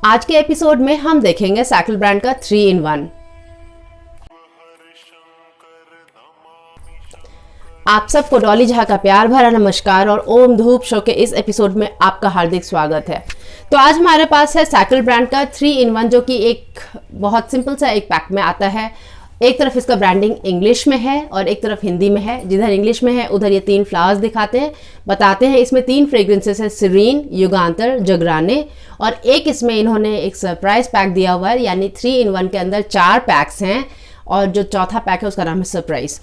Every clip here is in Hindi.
आज के एपिसोड में हम देखेंगे सैकल ब्रांड का 3-in-1। आप सबको डॉली झा का प्यार भरा नमस्कार और ओम धूप शो के इस एपिसोड में आपका हार्दिक स्वागत है। तो आज हमारे पास है सैकल ब्रांड का 3-in-1 जो कि एक बहुत सिंपल सा एक पैक में आता है। एक तरफ इसका ब्रांडिंग इंग्लिश में है और एक तरफ हिंदी में है। जिधर इंग्लिश में है उधर ये 3 फ्लावर्स दिखाते हैं, बताते हैं इसमें 3 फ्रेग्रेंसेस है, सीरीन, युगांतर, जगराने, और एक इसमें इन्होंने एक सरप्राइज पैक दिया हुआ है, यानी 3-in-1 के अंदर 4 पैक्स हैं और जो चौथा पैक है उसका नाम है सरप्राइज।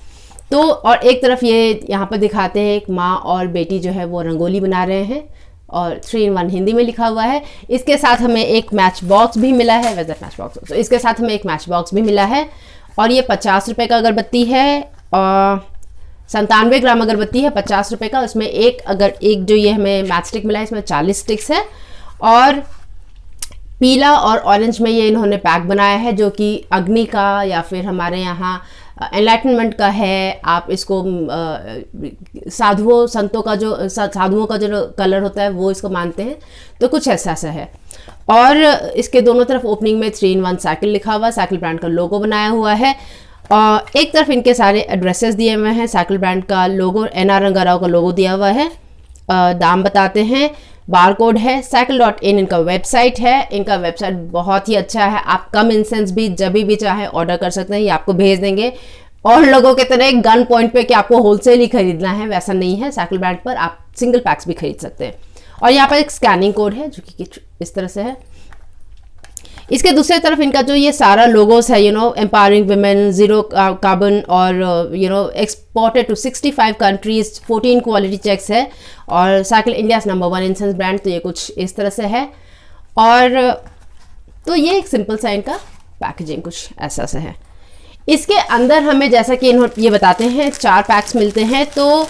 तो और एक तरफ ये यहाँ पर दिखाते हैं एक माँ और बेटी जो है वो रंगोली बना रहे हैं और 3-in-1 हिंदी में लिखा हुआ है। इसके साथ हमें एक मैच बॉक्स भी मिला है, वैसे मैच बॉक्स, तो इसके साथ हमें एक मैच बॉक्स भी मिला है और ये 50 रुपये का अगरबत्ती है और 97 ग्राम अगरबत्ती है 50 रुपये का। उसमें एक जो ये हमें मैच स्टिक मिला है इसमें 40 स्टिक्स है और पीला और ऑरेंज में ये इन्होंने पैक बनाया है जो कि अग्नि का या फिर हमारे यहाँ एनलाइटनमेंट का है। आप इसको साधुओं का जो कलर होता है वो इसको मानते हैं, तो कुछ ऐसा है। और इसके दोनों तरफ ओपनिंग में 3-in-1 साइकिल लिखा हुआ, साइकिल ब्रांड का लोगो बनाया हुआ है और एक तरफ इनके सारे एड्रेसेस दिए हुए हैं। साइकिल ब्रांड का लोगो, NR रंगाराव का लोगो दिया हुआ है। दाम बताते हैं, बारकोड है, cycle.in इनका वेबसाइट है। इनका वेबसाइट बहुत ही अच्छा है, आप कम इंसेंस भी जब भी चाहे ऑर्डर कर सकते हैं, ये आपको भेज देंगे। और लोगों के तरह गन पॉइंट पे कि आपको होलसेल ही खरीदना है, वैसा नहीं है। साइकिल ब्रांड पर आप सिंगल पैक्स भी खरीद सकते हैं। और यहाँ पर एक स्कैनिंग कोड है जो कि इस तरह से है। इसके दूसरे तरफ इनका जो ये सारा लोगोस है, एम्पावरिंग वुमेन, जीरो कार्बन और exported to 65 countries, 14 quality checks है और Cycle India number 1 incense brand. तो ये कुछ इस तरह से है और तो ये एक सिंपल सा इनका पैकेजिंग कुछ ऐसा से है। इसके अंदर हमें जैसा कि ये बताते हैं 4 पैक्स मिलते हैं। तो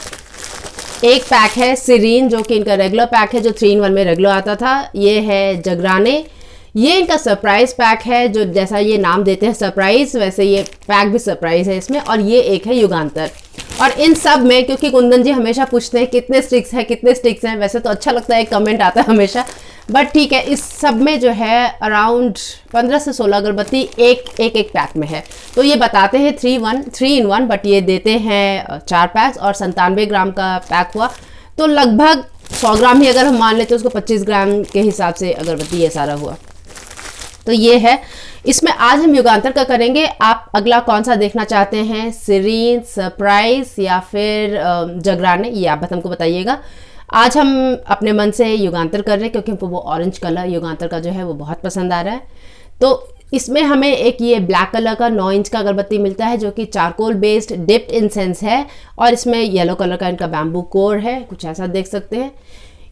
एक पैक है सीरीन जो कि इनका रेगुलर पैक है, जो 3-in-1 में रेगुलर आता था। ये है जगराने, ये इनका सरप्राइज पैक है, जो जैसा ये नाम देते हैं सरप्राइज वैसे ये पैक भी सरप्राइज है इसमें। और ये एक है युगांतर। और इन सब में क्योंकि कुंदन जी हमेशा पूछते हैं कितने स्टिक्स हैं, वैसे तो अच्छा लगता है, एक कमेंट आता है हमेशा, बट ठीक है, इस सब में जो है अराउंड 15 से 16 अगरबत्ती एक पैक में है। तो ये बताते हैं 3-in-1 बट ये देते हैं 4 पैक्स और 97 ग्राम का पैक हुआ, तो लगभग 100 ग्राम ही अगर हम मान लेते तो उसको 25 ग्राम के हिसाब से अगरबत्ती ये सारा हुआ। तो ये है, इसमें आज हम युगांतर का करेंगे। आप अगला कौन सा देखना चाहते हैं, सीरीन, सरप्राइज या फिर जगराने, ये आप हमको बताइएगा। आज हम अपने मन से युगांतर कर रहे हैं क्योंकि हमको वो ऑरेंज कलर युगांतर का जो है वो बहुत पसंद आ रहा है। तो इसमें हमें एक ये ब्लैक कलर का 9 इंच का अगरबत्ती मिलता है जो कि चारकोल बेस्ड डिप्ड इंसेंस है और इसमें येलो कलर का इनका बैम्बू कोर है, कुछ ऐसा देख सकते हैं।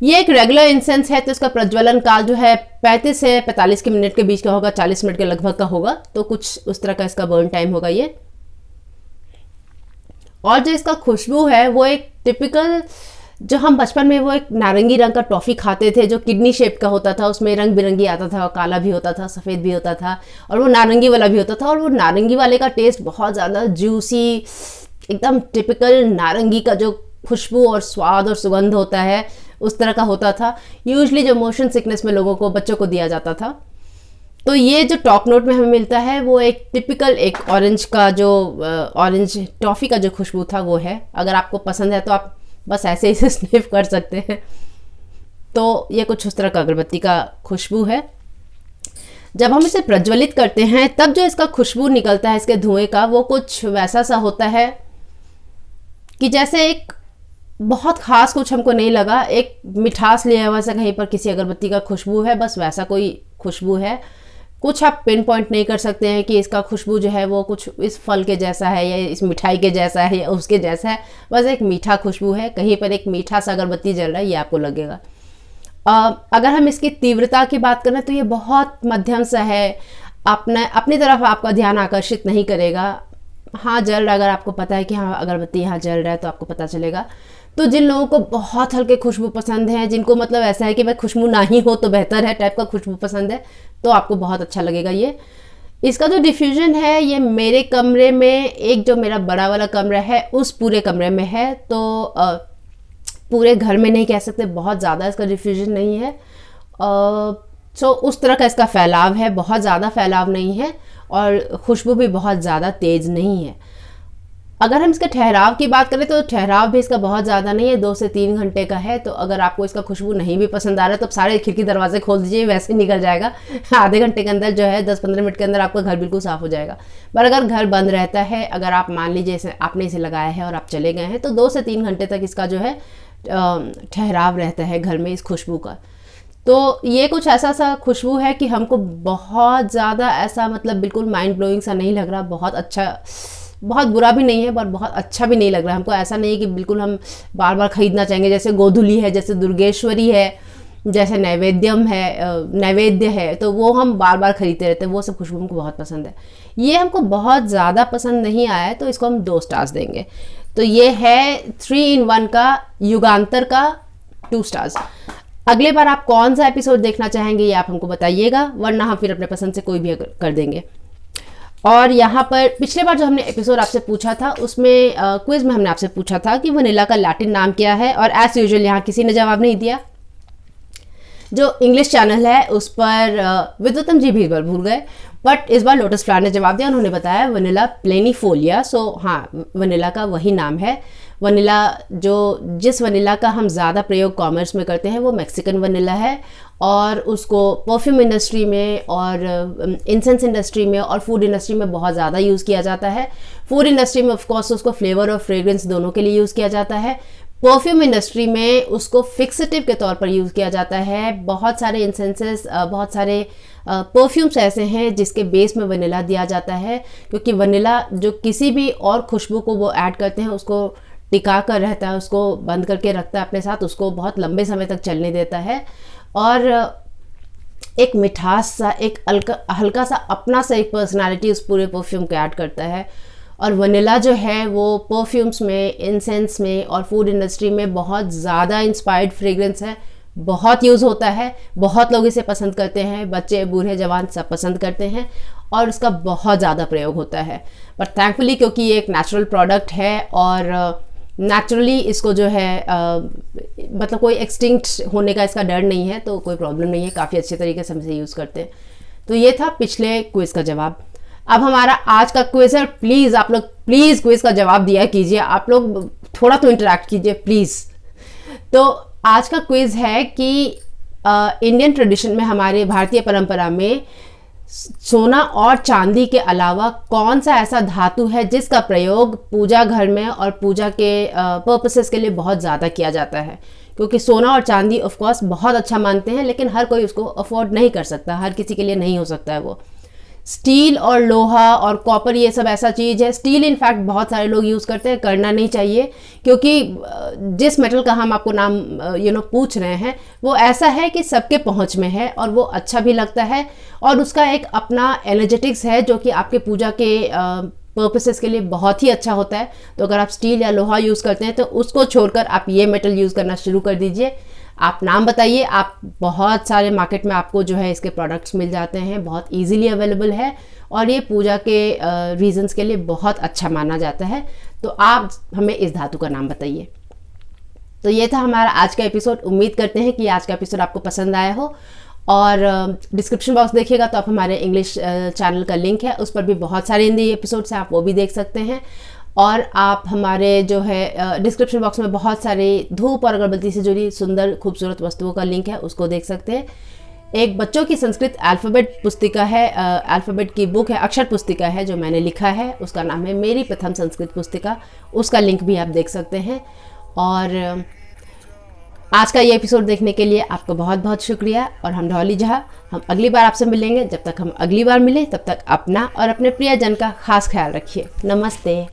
ये एक रेगुलर इंसेंस है तो इसका प्रज्वलन काल जो है 35 से 45 मिनट के बीच का होगा, 40 मिनट के लगभग का होगा, तो कुछ उस तरह का इसका बर्न टाइम होगा ये। और जो इसका खुशबू है वो एक टिपिकल, जो हम बचपन में वो एक नारंगी रंग का टॉफ़ी खाते थे जो किडनी शेप का होता था, उसमें रंग बिरंगी आता था, काला भी होता था, सफ़ेद भी होता था और वो नारंगी वाला भी होता था। और वो नारंगी वाले का टेस्ट बहुत ज़्यादा जूसी, एकदम टिपिकल नारंगी का जो खुशबू और स्वाद और सुगंध होता है उस तरह का होता था। यूजुअली जो मोशन सिकनेस में लोगों को, बच्चों को दिया जाता था। तो ये जो टॉप नोट में हमें मिलता है वो एक टिपिकल एक ऑरेंज का जो ऑरेंज टॉफ़ी का जो खुशबू था वो है। अगर आपको पसंद है तो आप बस ऐसे ही स्निफ कर सकते हैं। तो ये कुछ उस तरह का अगरबत्ती का खुशबू है। जब हम इसे प्रज्वलित करते हैं तब जो इसका खुशबू निकलता है इसके धुएं का, वो कुछ वैसा सा होता है कि जैसे एक बहुत खास कुछ हमको नहीं लगा, एक मिठास लिया हुआ सा कहीं पर किसी अगरबत्ती का खुशबू है, बस वैसा कोई खुशबू है। कुछ आप पिन पॉइंट नहीं कर सकते हैं कि इसका खुशबू जो है वो कुछ इस फल के जैसा है या इस मिठाई के जैसा है या उसके जैसा है, बस एक मीठा खुशबू है। कहीं पर एक मीठा सा अगरबत्ती जल रहा है, ये आपको लगेगा। अगर हम इसकी तीव्रता की बात करें तो ये बहुत मध्यम सा है, अपनी तरफ आपका ध्यान आकर्षित नहीं करेगा। हाँ, जल रहा, अगर आपको पता है कि हाँ अगरबत्ती यहाँ जल रहा है तो आपको पता चलेगा। तो जिन लोगों को बहुत हल्के खुशबू पसंद है, जिनको मतलब ऐसा है कि भाई खुशबू ना ही हो तो बेहतर है टाइप का खुशबू पसंद है, तो आपको बहुत अच्छा लगेगा ये। इसका जो डिफ्यूजन है ये मेरे कमरे में, एक जो मेरा बड़ा वाला कमरा है उस पूरे कमरे में है, तो पूरे घर में नहीं कह सकते, बहुत ज़्यादा इसका डिफ्यूजन नहीं है। सो उस तरह का इसका फैलाव है, बहुत ज़्यादा फैलाव नहीं है और खुशबू भी बहुत ज़्यादा तेज़ नहीं है। अगर हम इसके ठहराव की बात करें तो ठहराव भी इसका बहुत ज़्यादा नहीं है, 2 से 3 घंटे का है। तो अगर आपको इसका खुशबू नहीं भी पसंद आ रहा है तो आप सारे खिड़की दरवाजे खोल दीजिए, वैसे निकल जाएगा। आधे घंटे के अंदर जो है 10-15 मिनट के अंदर आपका घर बिल्कुल साफ़ हो जाएगा। पर अगर घर बंद रहता है, अगर आप मान लीजिए इसे आपने इसे लगाया है और आप चले गए हैं, तो 2 से 3 घंटे तक इसका जो है ठहराव रहता है घर में इस खुशबू का। तो ये कुछ ऐसा सा खुशबू है कि हमको बहुत ज़्यादा ऐसा मतलब बिल्कुल माइंड ब्लोइंग सा नहीं लग रहा, बहुत अच्छा, बहुत बुरा भी नहीं है पर बहुत अच्छा भी नहीं लग रहा। हमको ऐसा नहीं है कि बिल्कुल हम बार बार ख़रीदना चाहेंगे। जैसे गोधुली है, जैसे दुर्गेश्वरी है, जैसे नैवेद्य है, तो वो हम बार बार खरीदते रहते हैं, वो सब खुशबू हमको बहुत पसंद है। ये हमको बहुत ज़्यादा पसंद नहीं आया है तो इसको हम 2 स्टार्स देंगे। तो ये है 3 in 1 का युगांतर का 2 स्टार्स। अगले बार आप कौन सा एपिसोड देखना चाहेंगे ये आप हमको बताइएगा, वरना हम फिर अपने पसंद से कोई भी कर देंगे। और यहाँ पर पिछले बार जो हमने एपिसोड आपसे पूछा था उसमें क्विज में हमने आपसे पूछा था कि वनीला का लैटिन नाम क्या है, और एज यूजुअल यहाँ किसी ने जवाब नहीं दिया। जो इंग्लिश चैनल है उस पर विद्युतम जी भी इस बार भूल गए, बट इस बार लोटस फ्लावर ने जवाब दिया। उन्होंने बताया वनीला प्लेनिफोलिया। सो हाँ, वनीला का वही नाम है। वनीला जिस वनीला का हम ज़्यादा प्रयोग कॉमर्स में करते हैं वो मैक्सिकन वनीला है, और उसको परफ्यूम इंडस्ट्री में और इंसेंस इंडस्ट्री में और फूड इंडस्ट्री में बहुत ज़्यादा यूज़ किया जाता है। फूड इंडस्ट्री में ऑफकोर्स उसको फ्लेवर और फ्रेग्रेंस दोनों के लिए यूज़ किया जाता है। परफ्यूम इंडस्ट्री में उसको फिक्सेटिव के तौर पर यूज़ किया जाता है। बहुत सारे इंसेंसेस, बहुत सारे परफ्यूम्स ऐसे हैं जिसके बेस में वनीला दिया जाता है, क्योंकि वनीला जो किसी भी और खुशबू को वो ऐड करते हैं उसको टिका कर रहता है, उसको बंद करके रखता है अपने साथ, उसको बहुत लंबे समय तक चलने देता है, और एक मिठास सा, एक हल्का सा अपना सा एक पर्सनालिटी उस पूरे परफ्यूम को ऐड करता है। और वनीला जो है वो परफ्यूम्स में, इंसेंस में और फूड इंडस्ट्री में बहुत ज़्यादा इंस्पायर्ड फ्रेग्रेंस है, बहुत यूज़ होता है, बहुत लोग इसे पसंद करते हैं, बच्चे बूढ़े जवान सब पसंद करते हैं और उसका बहुत ज़्यादा प्रयोग होता है। पर थैंकफुली क्योंकि ये एक नेचुरल प्रोडक्ट है और नेचुरली इसको जो है मतलब कोई एक्सटिंक्ट होने का इसका डर नहीं है, तो कोई प्रॉब्लम नहीं है, काफ़ी अच्छे तरीके से हम इसे यूज़ करते हैं। तो ये था पिछले क्विज़ का जवाब। अब हमारा आज का क्विज है। प्लीज़ आप लोग प्लीज़ क्विज का जवाब दिया कीजिए, आप लोग थोड़ा तो इंटरेक्ट कीजिए प्लीज़। तो आज का क्विज है कि इंडियन ट्रेडिशन में, हमारे भारतीय परंपरा में सोना और चांदी के अलावा कौन सा ऐसा धातु है जिसका प्रयोग पूजा घर में और पूजा के पर्पसेस के लिए बहुत ज़्यादा किया जाता है। क्योंकि सोना और चांदी ऑफ कोर्स बहुत अच्छा मानते हैं, लेकिन हर कोई उसको अफोर्ड नहीं कर सकता, हर किसी के लिए नहीं हो सकता है वो। स्टील और लोहा और कॉपर ये सब ऐसा चीज़ है। स्टील इनफैक्ट बहुत सारे लोग यूज़ करते हैं, करना नहीं चाहिए, क्योंकि जिस मेटल का हम आपको नाम पूछ रहे हैं वो ऐसा है कि सबके पहुंच में है और वो अच्छा भी लगता है और उसका एक अपना एनर्जेटिक्स है जो कि आपके पूजा के पर्पसेस के लिए बहुत ही अच्छा होता है। तो अगर आप स्टील या लोहा यूज़ करते हैं तो उसको छोड़कर आप ये मेटल यूज़ करना शुरू कर दीजिए। आप नाम बताइए, आप बहुत सारे मार्केट में आपको जो है इसके प्रोडक्ट्स मिल जाते हैं, बहुत इजीली अवेलेबल है और ये पूजा के रीजंस के लिए बहुत अच्छा माना जाता है। तो आप हमें इस धातु का नाम बताइए। तो ये था हमारा आज का एपिसोड। उम्मीद करते हैं कि आज का एपिसोड आपको पसंद आया हो, और डिस्क्रिप्शन बॉक्स देखिएगा तो आप हमारे इंग्लिश चैनल का लिंक है, उस पर भी बहुत सारे हिंदी एपिसोड्स हैं, आप वो भी देख सकते हैं। और आप हमारे जो है डिस्क्रिप्शन बॉक्स में बहुत सारे धूप और अगरबत्ती से जुड़ी सुंदर खूबसूरत वस्तुओं का लिंक है, उसको देख सकते हैं। एक बच्चों की संस्कृत अल्फ़ाबेट पुस्तिका है, अल्फ़ाबेट की बुक है, अक्षर पुस्तिका है जो मैंने लिखा है, उसका नाम है मेरी प्रथम संस्कृत पुस्तिका, उसका लिंक भी आप देख सकते हैं। और आज का ये एपिसोड देखने के लिए आपको बहुत बहुत शुक्रिया। और हम डॉली जहाँ, हम अगली बार आपसे मिलेंगे। जब तक हम अगली बार मिलें तब तक अपना और अपने प्रियजन का खास ख्याल रखिए। नमस्ते।